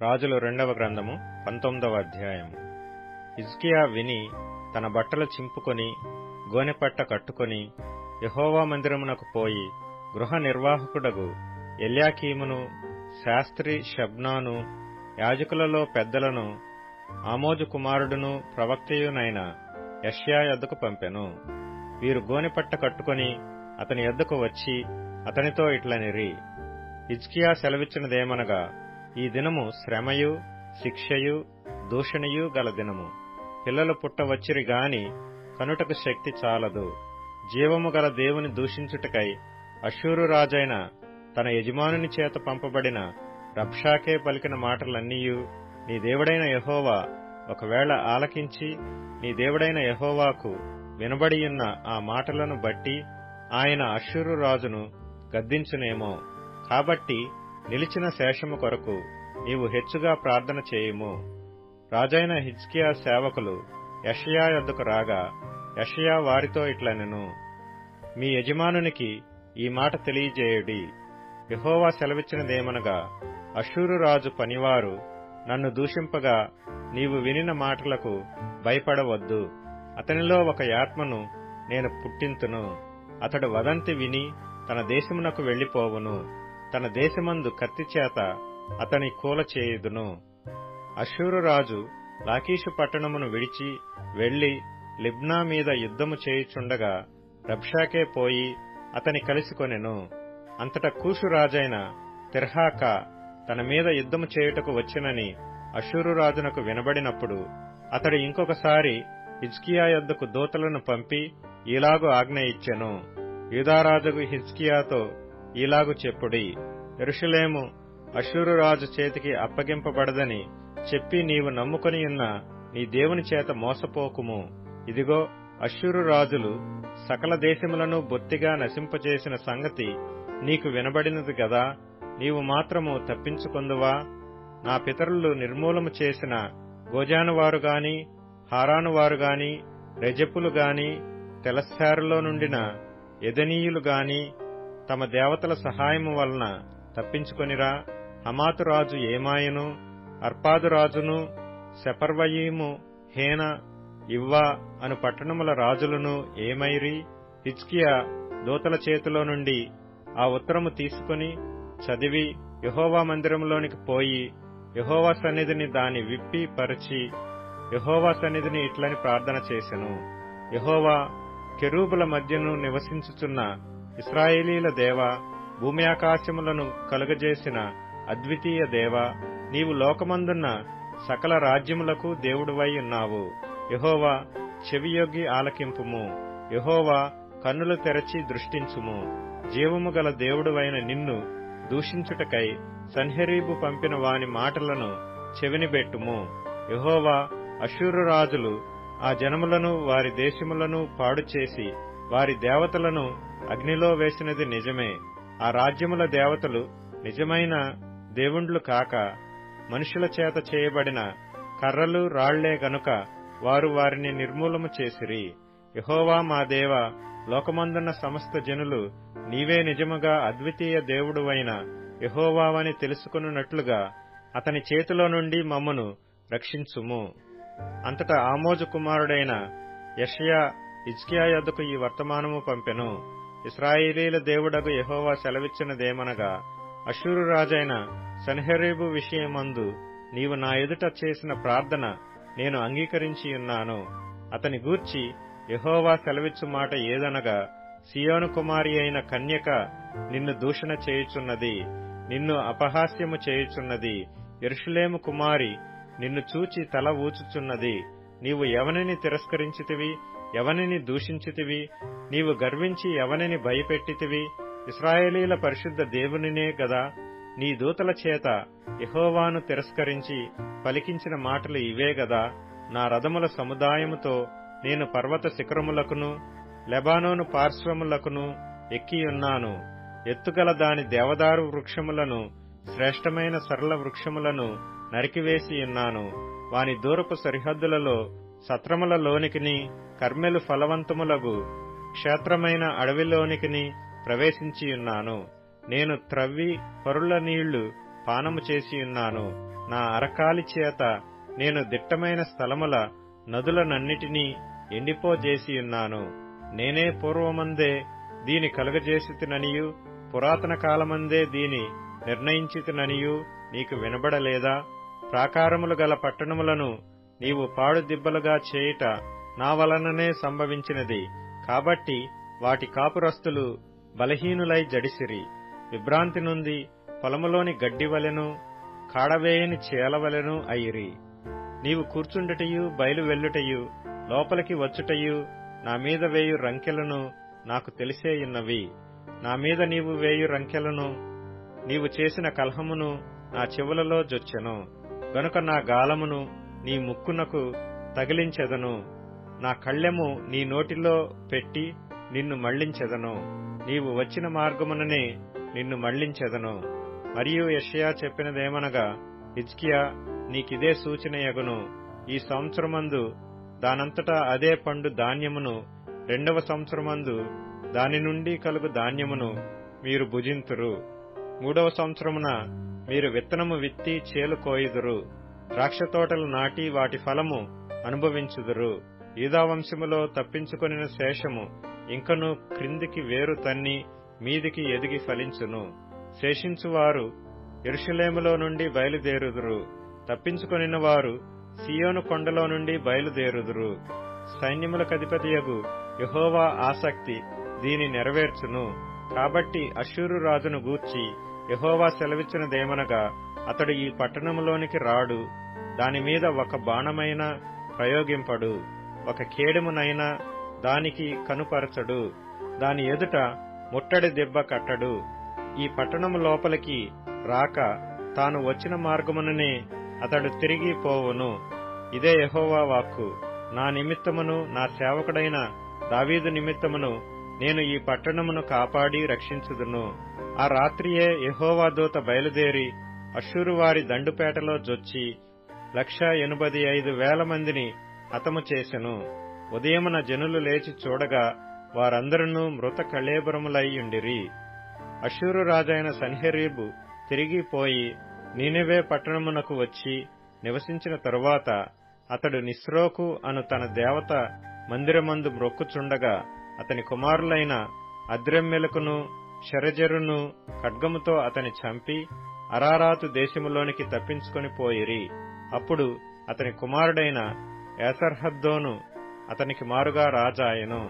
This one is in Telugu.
రాజులు 2వ గ్రంథము 19వ అధ్యాయము. హిజ్కియా విని తన బట్టలు చింపుకొని గోనెపట్ట కట్టుకొని యెహోవా మందిరమునకు పోయి గృహ నిర్వాహకుడగు ఎల్యాకీమును, శాస్త్రి షబ్నాను, యాజకులలో పెద్దలను, ఆమోజు కుమారుడును ప్రవక్తయునైన యెషయా యొద్దకు పంపెను. వీరు గోనెపట్ట కట్టుకొని అతని యొద్దకు వచ్చి అతనితో ఇట్లనిరి: హిజ్కియా సెలవిచ్చినదేమనగా, ఈ దినము శ్రమయు, శిక్షయు, దూషణయు గల దినము. పిల్లలు పుట్టవచ్చిరి గాని కనుటకు శక్తి చాలదు. జీవము గల దేవుని దూషించుటకై అష్షూరు రాజైన తన యజమానుని చేత పంపబడిన రబ్షాకే పలికిన మాటలన్నీయు నీ దేవుడైన యెహోవా ఒకవేళ ఆలకించి నీ దేవుడైన యెహోవాకు వినబడియున్న ఆ మాటలను బట్టి ఆయన అష్షూరు రాజును గద్దించునేమో. కాబట్టి నిలిచిన శేషము కొరకు నీవు హెచ్చుగా ప్రార్థన చేయుము. రాజైన హిజ్కియా సేవకులు యెషయా యొద్దకు రాగా యెషయా వారితో ఇట్లనెను: మీ యజమానునికి ఈ మాట తెలియజేయుడి. యెహోవా సెలవిచ్చినదేమనగా, అష్షూరు రాజు పనివారు నన్ను దూషింపగా నీవు వినిన మాటలకు భయపడవద్దు. అతనిలో ఒక ఆత్మను నేను పుట్టింతును. అతడు వదంతి విని తన దేశమునకు వెళ్లిపోవును. తన దేశమందు కత్తిచేత అతని కూలచేయుదును. అష్షూరు రాజు లాకీషు పట్టణమును విడిచి వెళ్లి లిబ్నా మీద యుద్ధము చేయుచుండగా రబ్షాకే పోయి అతని కలిసికొనెను. అంతటా కూషు రాజైన తిర్హాకా తన మీద యుద్ధము చేయుటకు వచ్చినని అష్షూరు రాజునకు వినబడినప్పుడు అతడు ఇంకొకసారి హిజ్కియా యొద్దకు దూతలను పంపి ఈలాగు ఆజ్ఞ ఇచ్చెను: యూదారాజుకు హిజ్కియాతో ఈలాగు చెప్పుడి, యెరూషలేము అష్షూరు రాజు చేతికి అప్పగింపబడదని చెప్పి నీవు నమ్ముకొనియున్న నీ దేవుని చేత మోసపోకుము. ఇదిగో, అష్షూరు రాజులు సకల దేశములను బొత్తిగా నశింపజేసిన సంగతి నీకు వినబడినది గదా. నీవు మాత్రము తప్పించుకొందువా? నా పితరులు నిర్మూలము చేసిన గోజానువారు గాని, హారానువారు గాని, రెజెపులు గాని, తెలశ్శారులో నుండిన ఎదనీయులు గాని తమ దేవతల సహాయము వలన తప్పించుకొనిరా? హమాతు రాజు ఏమాయను, అర్పాదు రాజును, సెపర్వయీము, హేన, ఇవ్వా అను పట్టణముల రాజులను ఏమైరి? హిజ్కియా దూతల చేతిలో నుండి ఆ ఉత్తరము తీసుకుని చదివి యెహోవా మందిరములోనికి పోయి యెహోవా సన్నిధిని దాని విప్పి పరిచి యెహోవా సన్నిధిని ఇట్లని ప్రార్థన చేసెను: యెహోవా, కెరూబుల మధ్యను నివసించుచున్న ఇశ్రాయేలీల దేవా, భూమి ఆకాశములను కలుగజేసిన అద్వితీయ దేవా, నీవు లోకమందున్న సకల రాజ్యములకు దేవుడువై ఉన్నావు. యెహోవా, చెవియొగ్గి ఆలకింపుము. యెహోవా, కన్నులు తెరచి దృష్టించుము. జీవము గల దేవుడువైన నిన్ను దూషించుటకై సన్హెరీబు పంపిన వాని మాటలను చెవినిబెట్టుము. యెహోవా, అష్షూరు రాజులు ఆ జనములను వారి దేశములను పాడుచేసి వారి దేవతలను అగ్నిలో వేసినది నిజమే. ఆ రాజ్యముల దేవతలు నిజమైన దేవుండ్లు కాక మనుషుల చేత చేయబడిన కర్రలు రాళ్లే గనుక వారు వారిని నిర్మూలము చేసిరి. యెహోవా మా దేవా, లోకమందున్న సమస్త జనులు నీవే నిజముగా అద్వితీయ దేవుడువైన యెహోవావని తెలుసుకొనున్నట్లుగా అతని చేతిలో నుండి మమ్మను రక్షించుము. అంతటా ఆమోజు కుమారుడైన యెషయా హిజ్కియా యొద్దకు ఈ వర్తమానము పంపెను: ఇశ్రాయేలీల దేవుడగు యెహోవా సెలవిచ్చినదేమనగా, అష్షూరు రాజైన సన్హెరీబు విషయమందు నీవు నా ఎదుట చేసిన ప్రార్థన నేను అంగీకరించియున్నాను. అతని గూర్చి యెహోవా సెలవిచ్చు మాట ఏదనగా, సియోను కుమారి అయిన కన్యక నిన్ను దూషణ చేయుచున్నది, నిన్ను అపహాస్యము చేయుచున్నది. యెరూషలేము కుమారి నిన్ను చూచి తల ఊచుచున్నది. నీవు ఎవనిని తిరస్కరించితివి, ఎవనిని దూషించితివి? నీవు గర్వించి ఎవనిని భయపెట్టితివి? ఇశ్రాయేలీల పరిశుద్ధ దేవునినే గదా. నీ దూతల చేత యెహోవాను తిరస్కరించి పలికించిన మాటలు ఇవే గదా. నా రథముల సముదాయముతో నేను పర్వత శిఖరములకును లెబానోను పార్శ్వములకును ఎక్కియున్నాను. ఎత్తుగల దాని దేవదారు వృక్షములను, శ్రేష్టమైన సరళ వృక్షములను నరికివేసియున్నాను. వాని దూరపు సరిహద్దులలో సత్రములలోనికిని, కర్మెలు ఫలవంతములగు క్షేత్రమైన అడవిలోనికిని ప్రవేశించియున్నాను. నేను త్రవ్వి పరుల నీళ్లు పానము చేసియున్నాను. నా అరకాలి చేత నేను దిట్టమైన స్థలముల నదులనన్నిటినీ ఎండిపోజేసియున్నాను. నేనే పూర్వమందే దీని కలుగజేసితిననియు పురాతన కాలమందే దీని నిర్ణయించితిననియు నీకు వినబడలేదా? ప్రాకారములు గల పట్టణములను నీవు పాడుదిబ్బలుగా చేయుట నా వలననే సంభవించినది. కాబట్టి వాటి కాపురస్తులు బలహీనులై జడిసిరి. విభ్రాంతి నుండి పొలములోని గడ్డివలెను కాడవేయని చేలవలెను అయిరి. నీవు కూర్చుండుటయు బయలు వెల్లుటయు లోపలికి వచ్చుటయు నా మీద వేయు రంకెలను నాకు తెలిసేయున్నవి. నా మీద నీవు వేయు రంకెలను నీవు చేసిన కలహమును నా చెవులలో జొచ్చెను. గనుక నా గాలమును నీ ముక్కునకు తగిలించెదను, నా కళ్ళెము నీ నోటిలో పెట్టి నిన్ను మళ్లించెదను. నీవు వచ్చిన మార్గముననే నిన్ను మళ్లించెదను. మరియు యెషయా చెప్పినదేమనగా, హిజ్కియా, నీకిదే సూచనయగును. ఈ సంవత్సరమందు దానంతటా అదే పండు ధాన్యమును, 2వ సంవత్సరమందు దాని నుండి కలుగు ధాన్యమును మీరు భుజింతురు. 3వ సంవత్సరమున మీరు విత్తనము విత్తి చేలు కోయుదురు, ద్రాక్ష తోటలు నాటి వాటి ఫలము అనుభవించుదురు. యూదావంశములో తప్పించుకొనిన శేషము ఇంకను క్రిందికి వేరు తన్ని మీదికి ఎదిగి ఫలించును. శేషించువారు యెరూషలేములో నుండి బయలుదేరుదురు, తప్పించుకొనిన వారు సీయోను కొండలో నుండి బయలుదేరుదురు. సైన్యములకధిపతియగు యెహోవా ఆసక్తి దీని నెరవేర్చును. కాబట్టి అష్షూరు రాజును గూర్చి యెహోవా సెలవిచ్చినదేమనగా, అతడు ఈ పట్టణములోనికి రాడు, దానిమీద ఒక బాణమైన ప్రయోగింపడు, ఒక కేడెమునైనా దానికి కనుపరచడు, దాని ఎదుట ముట్టడి దెబ్బ కట్టడు. ఈ పట్టణము లోపలికి రాక తాను వచ్చిన మార్గముననే అతడు తిరిగి పోవును. ఇదే యెహోవా వాక్కు. నా నిమిత్తమును నా సేవకుడైన దావీదు నిమిత్తమును నేను ఈ పట్టణమును కాపాడి రక్షించుదును. ఆ రాత్రియే యెహోవా దూత బయలుదేరి అష్షూరు వారి దండుపేటలో జొచ్చి 185,000 మందిని హతము చేసెను. ఉదయమున జనులు లేచి చూడగా వారందరూ మృత కళేబరములయ్యుండిరి. అష్షూరు రాజైన సన్హెరీబు తిరిగిపోయి నీనెవే పట్టణమునకు వచ్చి నివసించిన తరువాత అతడు నిస్రోకు అను తన దేవత మందిరమందు మ్రొక్కుచుండగా అతని కుమారులైన అద్రెమ్మెలకును షెరెజెరును ఖడ్గముతో అతని చంపి అరారాతు దేశములోనికి తప్పించుకొని పోయిరి. అప్పుడు అతని కుమారుడైన ఏసర్హద్దోను అతనికి మారుగా రాజాయెను.